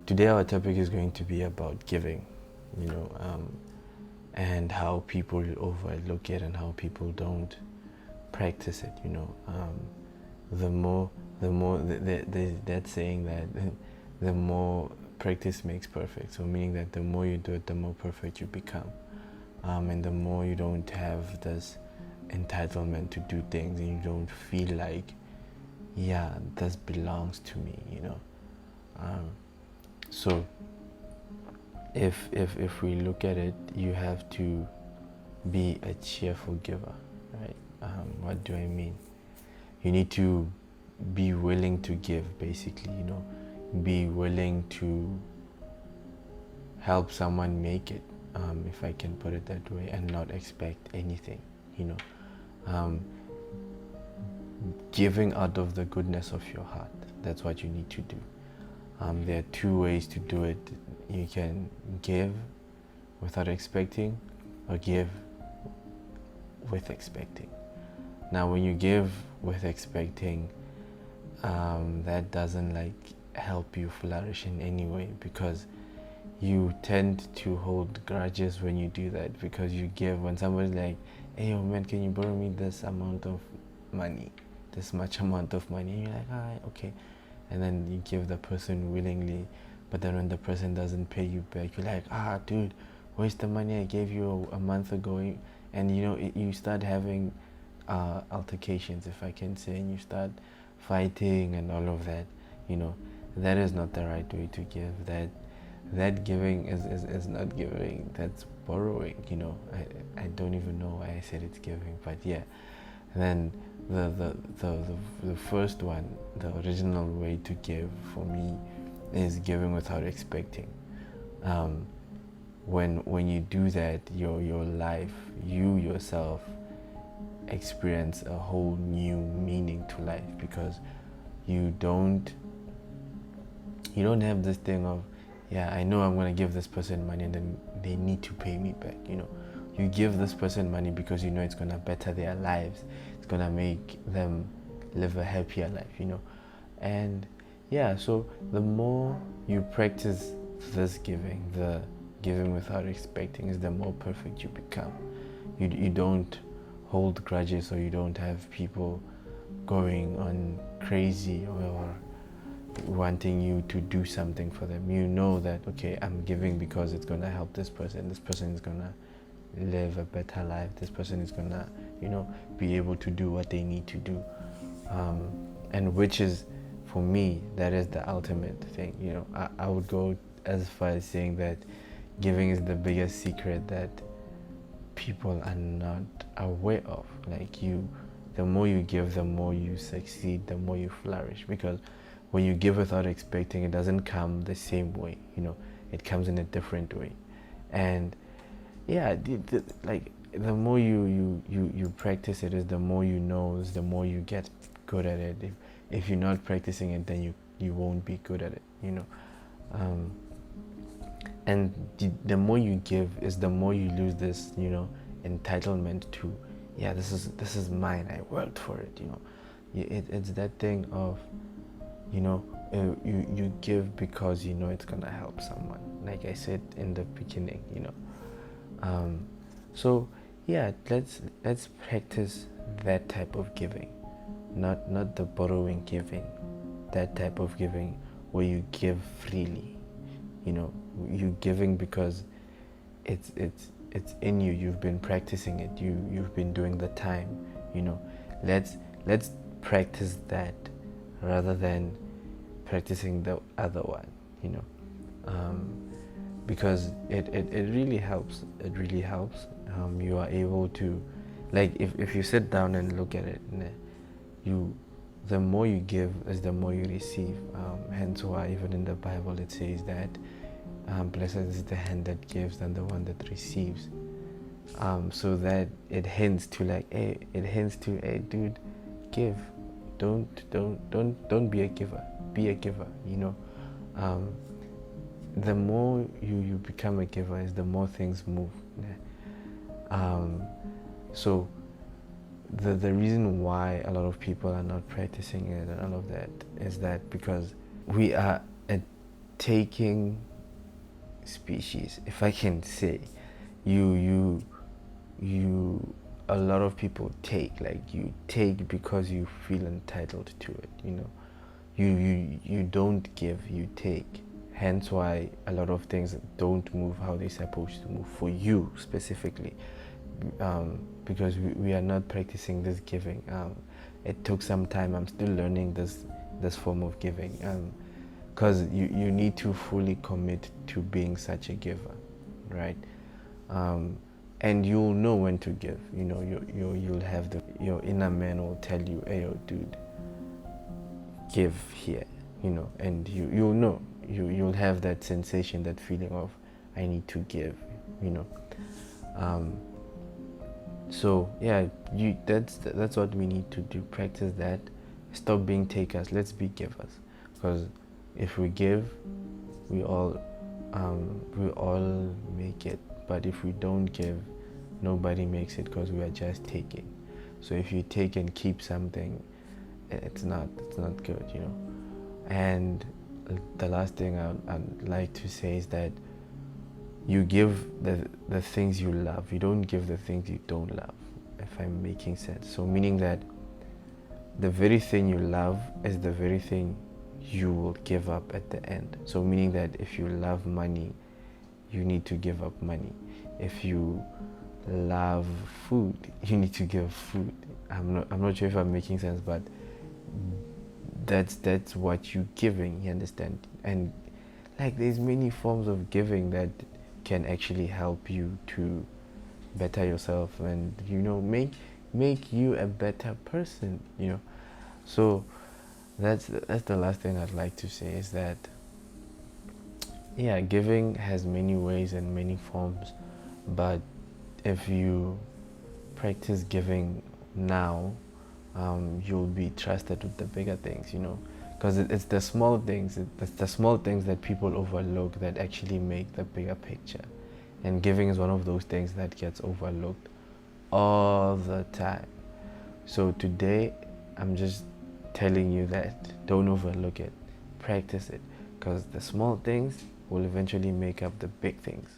Today our topic is going to be about giving, you know, and how people overlook it and how people don't practice it. The more, that saying that the more practice makes perfect. So meaning that the more you do it, the more perfect you become, and the more you don't have this entitlement to do things, and you don't feel like, yeah, this belongs to me. So if we look at it, you have to be a cheerful giver, right? What do I mean? You need to be willing to give, basically. Be willing to help someone make it, if I can put it that way, and not expect anything. Um, Giving out of the goodness of your heart. That's what you need to do. There are two ways to do it. You can give without expecting, or give with expecting. Now, when you give with expecting, that doesn't help you flourish in any way, because you tend to hold grudges when you do that, because you give when somebody's like, hey, oh man, can you borrow me this amount of money, this much amount of money, and you're like, alright, okay, and then you give the person willingly, but then when the person doesn't pay you back, you're like, dude, where's the money I gave you a month ago? And you start having altercations, if I can say, and you start fighting and all of that. That is not the right way to give. That giving is not giving, that's borrowing. I don't even know why I said it's giving, but yeah. Then the first one, the original way to give for me, is giving without expecting. When you do that, your life, you yourself, experience a whole new meaning to life, because you don't have this thing of, yeah, I know I'm going to give this person money and then they need to pay me back. You give this person money because you know it's going to better their lives, it's going to make them live a happier life. And yeah, so the more you practice this giving, the giving without expecting, is the more perfect you become. You don't hold grudges, or you don't have people going on crazy or wanting you to do something for them. You know that, okay, I'm giving because it's going to help this person is going to live a better life, this person is going to be able to do what they need to do, and which is, for me, that is the ultimate thing. I would go as far as saying that giving is the biggest secret that people are not aware of. The more you give, the more you succeed, the more you flourish, because when you give without expecting, it doesn't come the same way. It comes in a different way. And yeah, the more you practice it, is the more you know, is the more you get good at it. If you're not practicing it, then you won't be good at it. And the more you give, is the more you lose this entitlement to, yeah, this is mine, I worked for it. It's that thing of, you give because it's gonna help someone, like I said in the beginning. So yeah, let's practice that type of giving, not the borrowing giving, that type of giving where you give freely. You giving because it's in you. You've been practicing it. You've been doing the time. Let's practice that rather than practicing the other one. Because it really helps. It really helps. You are able to, if you sit down and look at it, the more you give is the more you receive. Hence why even in the Bible it says that blessed is the hand that gives than the one that receives. So that it hints to hey dude, give. Don't be a giver. Be a giver. The more you become a giver, is the more things move. So the reason why a lot of people are not practicing it and all of that is that because we are a taking species, if I can say. You a lot of people take, like, you take because you feel entitled to it, you know. You don't give, you take. Hence why a lot of things don't move how they're supposed to move for you specifically, because we are not practicing this giving. It took some time. I'm still learning this form of giving, because you need to fully commit to being such a giver, right? And you'll know when to give. You know, you'll have your inner man will tell you, hey, yo, dude, give here, you know, and you'll know. You'll have that sensation, that feeling of, I need to give, you know. So yeah, that's what we need to do. Practice that. Stop being takers. Let's be givers. Because if we give, we all make it. But if we don't give, nobody makes it, because we are just taking. So if you take and keep something, it's not good, you know. And the last thing I'd like to say is that you give the things you love. You don't give the things you don't love, if I'm making sense. So meaning that the very thing you love is the very thing you will give up at the end. So meaning that if you love money, you need to give up money. If you love food, you need to give food. I'm not sure if I'm making sense, but that's what you're giving, you understand? And like, there's many forms of giving that can actually help you to better yourself and, you know, make you a better person, you know. So that's the last thing I'd like to say, is that yeah, giving has many ways and many forms, but if you practice giving now, you'll be trusted with the bigger things, you know, because it's the small things. It's the small things that people overlook that actually make the bigger picture, and giving is one of those things that gets overlooked all the time. So today, I'm just telling you that don't overlook it, practice it, because the small things will eventually make up the big things.